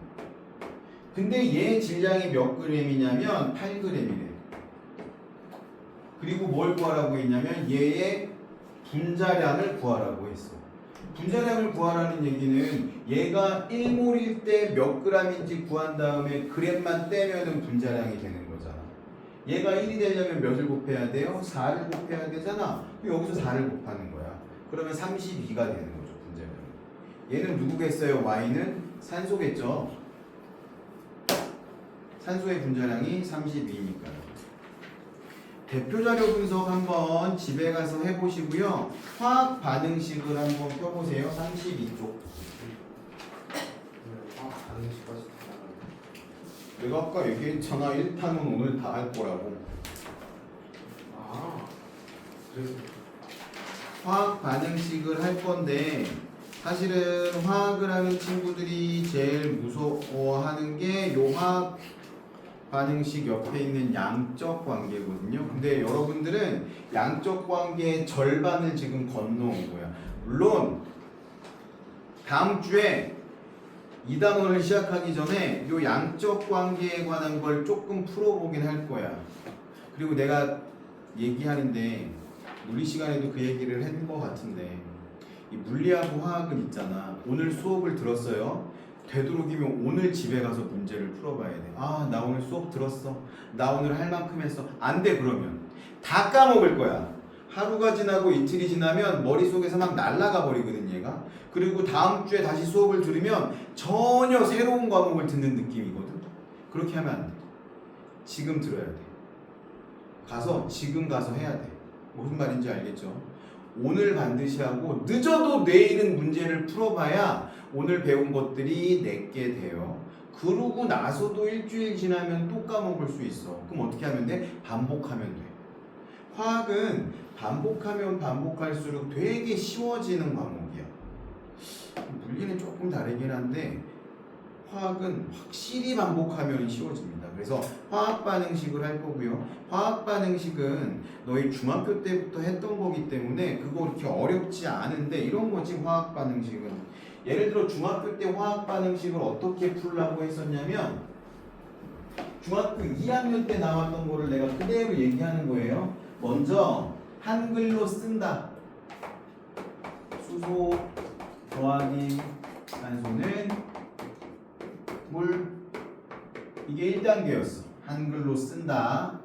B: 근데 얘 질량이 몇 g이냐면 8g이래. 그리고 뭘 구하라고 했냐면 얘의 분자량을 구하라고 했어. 분자량을 구하라는 얘기는 얘가 1몰일 때 몇 g인지 구한 다음에 g만 떼면은 분자량이 되는 거잖아. 얘가 1이 되려면 몇을 곱해야 돼요? 4를 곱해야 되잖아. 여기서 4를 곱하는 거야. 그러면 32가 되는 거죠, 분자량. 얘는 누구겠어요? Y는 산소겠죠. 산소의 분자량이 32니까요. 대표 자료 분석 한번 집에 가서 해보시고요. 화학 반응식을 한번 펴보세요. 32쪽.
A: 화학 반응식까지 다 나가네.
B: 내가 아까 얘기했잖아. 1탄은 오늘 다 할 거라고.
A: 아, 그래서
B: 화학 반응식을 할 건데 사실은 화학을 하는 친구들이 제일 무서워하는 게 요 화학 반응식 옆에 있는 양적 관계거든요. 근데 여러분들은 양적 관계의 절반을 지금 건너온 거야. 물론 다음 주에 2단원을 시작하기 전에 요 양적 관계에 관한 걸 조금 풀어보긴 할 거야. 그리고 내가 얘기하는데 물리 시간에도 그 얘기를 한 것 같은데 이 물리하고 화학은 있잖아. 오늘 수업을 들었어요. 되도록이면 오늘 집에 가서 문제를 풀어봐야 돼. 아, 나 오늘 수업 들었어. 나 오늘 할 만큼 했어. 안 돼, 그러면. 다 까먹을 거야. 하루가 지나고 이틀이 지나면 머릿속에서 막 날아가 버리거든, 얘가. 그리고 다음 주에 다시 수업을 들으면 전혀 새로운 과목을 듣는 느낌이거든. 그렇게 하면 안 돼. 지금 들어야 돼. 지금 가서 해야 돼. 무슨 말인지 알겠죠? 오늘 반드시 하고 늦어도 내일은 문제를 풀어봐야 오늘 배운 것들이 내게 돼요. 그러고 나서도 일주일 지나면 또 까먹을 수 있어. 그럼 어떻게 하면 돼? 반복하면 돼. 화학은 반복하면 반복할수록 되게 쉬워지는 과목이야. 물리는 조금 다르긴 한데 화학은 확실히 반복하면 쉬워집니다. 그래서 화학 반응식을 할 거고요. 화학 반응식은 너희 중학교 때부터 했던 거기 때문에 그거 그렇게 어렵지 않은데 이런 거지. 화학 반응식은 예를 들어 중학교 때 화학 반응식을 어떻게 풀라고 했었냐면 중학교 2학년 때 나왔던 거를 내가 그대로 얘기하는 거예요. 먼저 한글로 쓴다. 수소 더하기 산소는 물. 이게 1단계였어. 한글로 쓴다.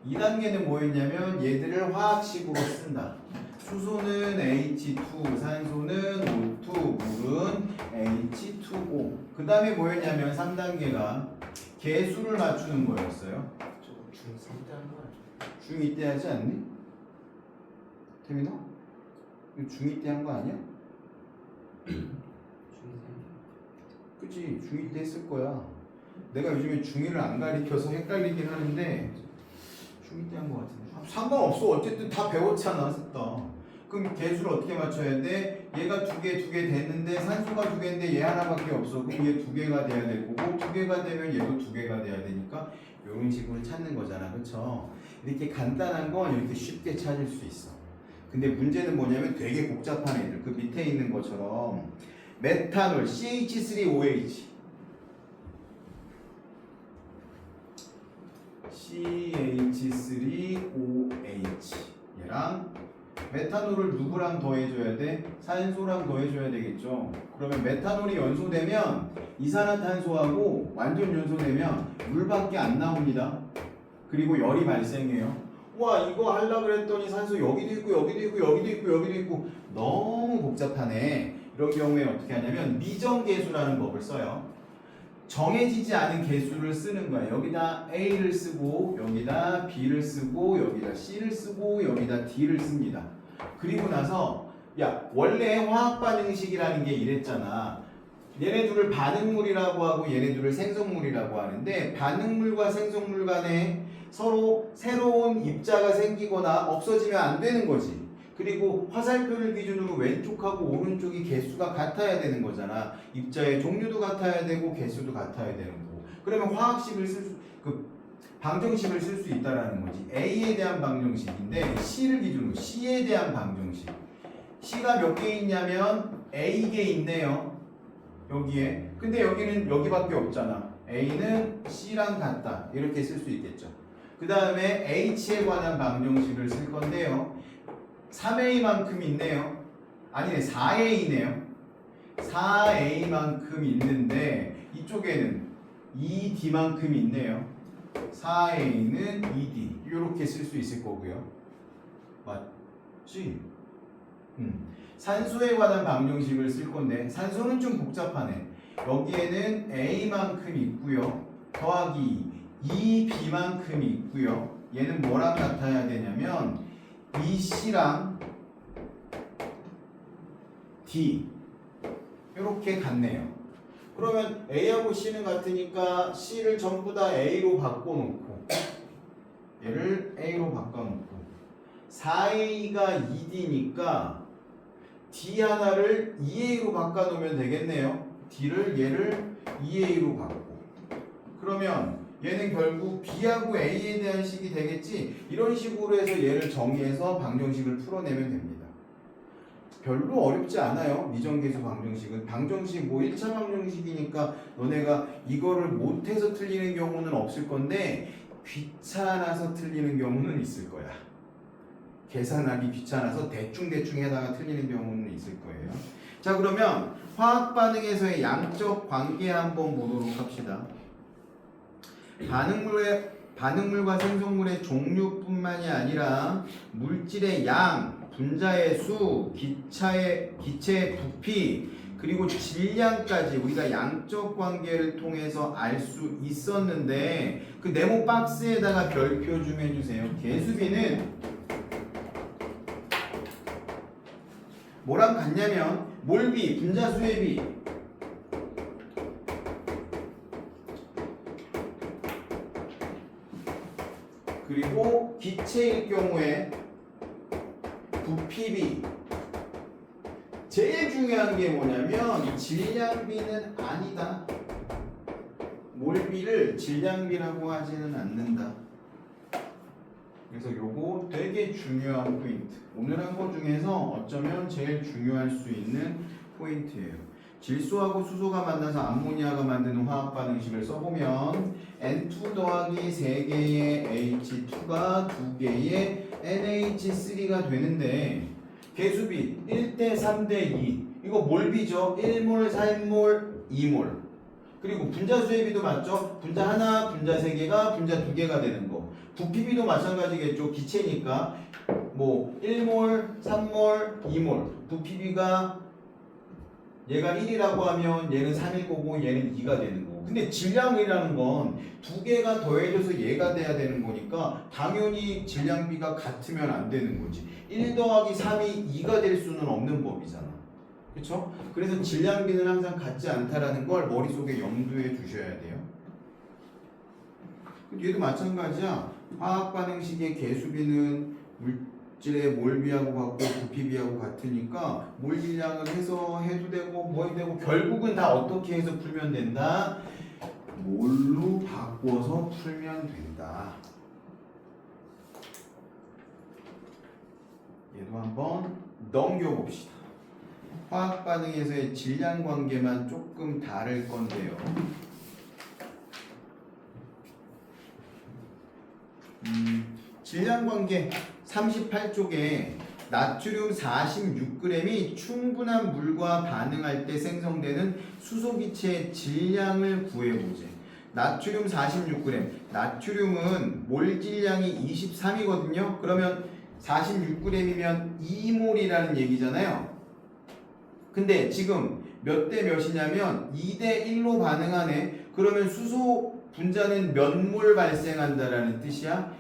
B: 2단계는 뭐였냐면 얘들을 화학식으로 쓴다. 수소는 H2, 산소는 O2, 물은 H2O. 그 다음에 뭐였냐면 3단계가 개수를 맞추는 거였어요.
A: 저거 중3 때 한 거 아니야?
B: 중2 때 하지 않니? 태민아? 이거 중2 때 한 거 아니야? 그치, 중2 때 했을 거야. 내가 요즘에 중1을 안 가리켜서 헷갈리긴 하는데 중2 때 한 거 같은데. 상관없어. 어쨌든 다 배웠잖아. 썼다. 그럼 개수를 어떻게 맞춰야 돼? 얘가 두 개 됐는데 산소가 두 개인데 얘 하나밖에 없어. 그럼 얘 두 개가 돼야 될 거고 두 개가 되면 얘도 두 개가 돼야 되니까 이런 식으로 찾는 거잖아. 그렇죠? 이렇게 간단한 건 이렇게 쉽게 찾을 수 있어. 근데 문제는 뭐냐면 되게 복잡한 애들. 그 밑에 있는 것처럼 메탄올 CH3OH CH3OH 얘랑 메탄올을 누구랑 더해줘야 돼? 산소랑 더해줘야 되겠죠. 그러면 메탄올이 연소되면 이산화탄소하고 완전 연소되면 물밖에 안 나옵니다. 그리고 열이 발생해요. 와, 이거 하려고 그랬더니 산소 여기도 있고 여기도 있고 여기도 있고 여기도 있고 너무 복잡하네. 이런 경우에 어떻게 하냐면 미정계수라는 법을 써요. 정해지지 않은 개수를 쓰는 거야. 여기다 A를 쓰고 여기다 B를 쓰고 여기다 C를 쓰고 여기다 D를 씁니다. 그리고 나서 야, 원래 화학 반응식이라는 게 이랬잖아. 얘네 둘을 반응물이라고 하고 얘네 둘을 생성물이라고 하는데 반응물과 생성물 간에 서로 새로운 입자가 생기거나 없어지면 안 되는 거지. 그리고 화살표를 기준으로 왼쪽하고 오른쪽이 개수가 같아야 되는 거잖아. 입자의 종류도 같아야 되고 개수도 같아야 되는 거고. 그러면 화학식을 방정식을 쓸 수 있다라는 거지. A에 대한 방정식인데 C를 기준으로 C에 대한 방정식. C가 몇 개 있냐면 A개 있네요. 여기에. 근데 여기는 여기밖에 없잖아. A는 C랑 같다. 이렇게 쓸 수 있겠죠. 그 다음에 H에 관한 방정식을 쓸 건데요. 3A만큼 있네요. 아니네, 4A네요. 4A만큼 있는데 이쪽에는 2D만큼 있네요. 4A는 2D. 이렇게 쓸 수 있을 거고요. 맞지? 산소에 관한 방정식을 쓸 건데 산소는 좀 복잡하네. 여기에는 A만큼 있고요. 더하기 2B만큼 있고요. 얘는 뭐랑 같아야 되냐면 이 C랑 D 이렇게 같네요. 그러면 A하고 C는 같으니까 C를 전부 다 A로 바꿔놓고 얘를 A로 바꿔놓고 4A가 2D니까 D 하나를 2A로 바꿔놓으면 되겠네요. D를 얘를 2A로 바꾸고 그러면 얘는 결국 B하고 A에 대한 식이 되겠지. 이런 식으로 해서 얘를 정의해서 방정식을 풀어내면 됩니다. 별로 어렵지 않아요. 미정계수 방정식은. 방정식 뭐 1차 방정식이니까 너네가 이거를 못해서 틀리는 경우는 없을 건데 귀찮아서 틀리는 경우는 있을 거야. 계산하기 귀찮아서 대충대충 해다가 틀리는 경우는 있을 거예요. 자, 그러면 화학 반응에서의 양적 관계 한번 보도록 합시다. 반응물과 생성물의 종류뿐만이 아니라 물질의 양, 분자의 수, 기체의 부피, 그리고 질량까지 우리가 양적 관계를 통해서 알 수 있었는데 그 네모 박스에다가 별표 좀 해주세요. 개수비는 뭐랑 같냐면 몰비, 분자수의 비, 그리고 기체일 경우에 부피비. 제일 중요한 게 뭐냐면 질량비는 아니다. 몰비를 질량비라고 하지는 않는다. 그래서 요거 되게 중요한 포인트. 오늘 한 거 중에서 어쩌면 제일 중요할 수 있는 포인트예요. 질소하고 수소가 만나서 암모니아가 만드는 화학 반응식을 써보면 N2 더하기 3개의 H2가 2개의 NH3가 되는데 개수비 1대 3대 2 이거 몰비죠. 1몰, 4몰, 2몰. 그리고 분자수의 비도 맞죠. 분자 하나, 분자 3개가 분자 2개가 되는 거. 부피비도 마찬가지겠죠. 기체니까 뭐 1몰, 3몰, 2몰. 부피비가 얘가 1이라고 하면 얘는 3일 거고 얘는 2가 되는 거고. 근데 질량이라는 건 두 개가 더해져서 얘가 돼야 되는 거니까 당연히 질량비가 같으면 안 되는 거지. 1 더하기 3이 2가 될 수는 없는 법이잖아. 그렇죠? 그래서 질량비는 항상 같지 않다라는 걸 머릿속에 염두에 두셔야 돼요. 얘도 마찬가지야. 화학 반응식의 개수비는 물질의 몰비하고 같고 부피비하고 같으니까 몰질량을 해서 해도 되고 뭐 해도 되고 결국은 다 어떻게 해서 풀면 된다? 몰로 바꿔서 풀면 된다. 얘도 한번 넘겨봅시다. 화학 반응에서의 질량 관계만 조금 다를 건데요. 질량 관계 38쪽에 나트륨 46g이 충분한 물과 반응할 때 생성되는 수소기체의 질량을 구해보자. 나트륨 46g. 나트륨은 몰 질량이 23이거든요. 그러면 46g이면 2몰이라는 얘기잖아요. 근데 지금 몇 대 몇이냐면 2대 1로 반응하네. 그러면 수소 분자는 몇 몰 발생한다라는 뜻이야?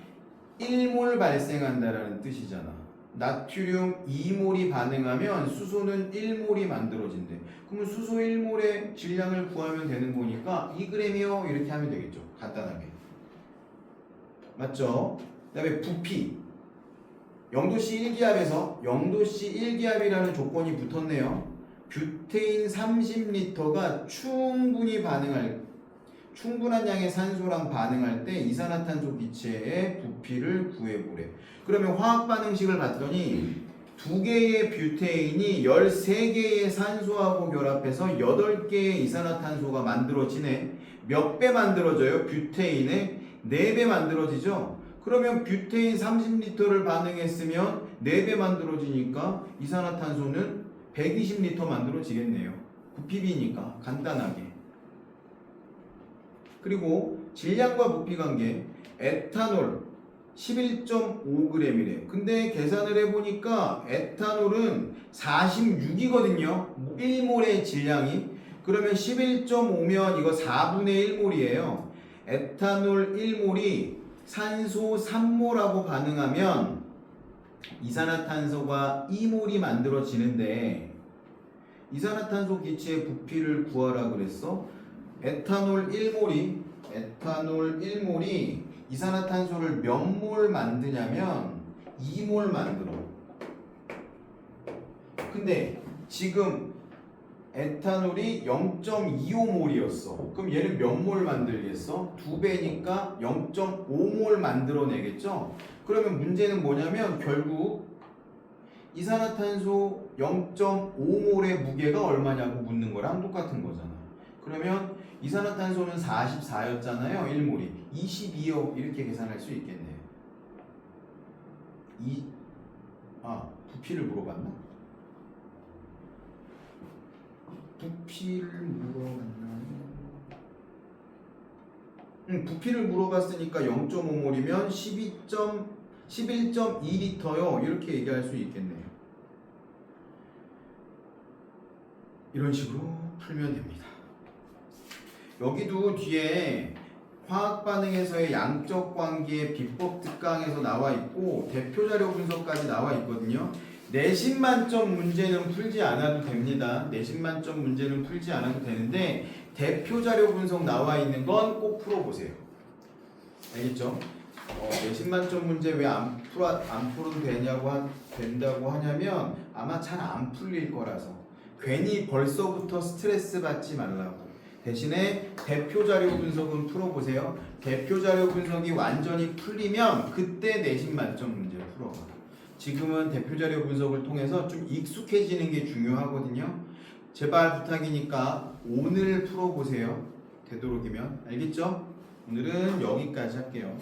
B: 1몰 발생한다라는 뜻이잖아. 나트륨 2몰이 반응하면 수소는 1몰이 만들어진대. 그러면 수소 1몰의 질량을 구하면 되는 거니까 2g이요 이렇게 하면 되겠죠. 간단하게. 맞죠? 그 다음에 부피 0도씨 1기압에서 0도씨 1기압이라는 조건이 붙었네요. 뷰테인 30L가 충분한 양의 산소랑 반응할 때 이산화탄소 기체의 부피를 구해보래. 그러면 화학 반응식을 봤더니 2개의 뷰테인이 13개의 산소하고 결합해서 8개의 이산화탄소가 만들어지네. 몇 배 만들어져요? 뷰테인의 4배 만들어지죠? 그러면 뷰테인 30L를 반응했으면 4배 만들어지니까 이산화탄소는 120L 만들어지겠네요. 부피비니까 간단하게. 그리고 질량과 부피 관계 에탄올 11.5g이래. 근데 계산을 해보니까 에탄올은 46이거든요. 1몰의 질량이. 그러면 11.5면 이거 4분의 1몰이에요. 에탄올 1몰이 산소 3몰하고 반응하면 이산화탄소가 2몰이 만들어지는데 이산화탄소 기체의 부피를 구하라 그랬어. 에탄올 1몰이 이산화탄소를 몇 몰 만드냐면 2몰 만들어. 근데 지금 에탄올이 0.25몰이었어. 그럼 얘는 몇 몰 만들겠어? 2배니까 0.5몰 만들어내겠죠? 그러면 문제는 뭐냐면 결국 이산화탄소 0.5몰의 무게가 얼마냐고 묻는 거랑 똑같은 거잖아. 그러면 이산화탄소는 44였잖아요. 1몰이. 22요. 이렇게 계산할 수 있겠네요. 부피를 물어봤나? 부피를 물어봤으니까 0.5몰이면 11.2리터요. 이렇게 얘기할 수 있겠네요. 이런 식으로 풀면 됩니다. 여기도 뒤에 화학 반응에서의 양적 관계의 비법 특강에서 나와 있고 대표 자료 분석까지 나와 있거든요. 내신 만점 문제는 풀지 않아도 됩니다. 내신 만점 문제는 풀지 않아도 되는데 대표 자료 분석 나와 있는 건 꼭 풀어보세요. 알겠죠? 내신 만점 문제 왜 안 풀어도 된다고 하냐면 아마 잘 안 풀릴 거라서 괜히 벌써부터 스트레스 받지 말라고. 대신에 대표 자료 분석은 풀어보세요. 대표 자료 분석이 완전히 풀리면 그때 내신 만점 문제 풀어봐. 지금은 대표 자료 분석을 통해서 좀 익숙해지는 게 중요하거든요. 제발 부탁이니까 오늘 풀어보세요. 되도록이면. 알겠죠? 오늘은 여기까지 할게요.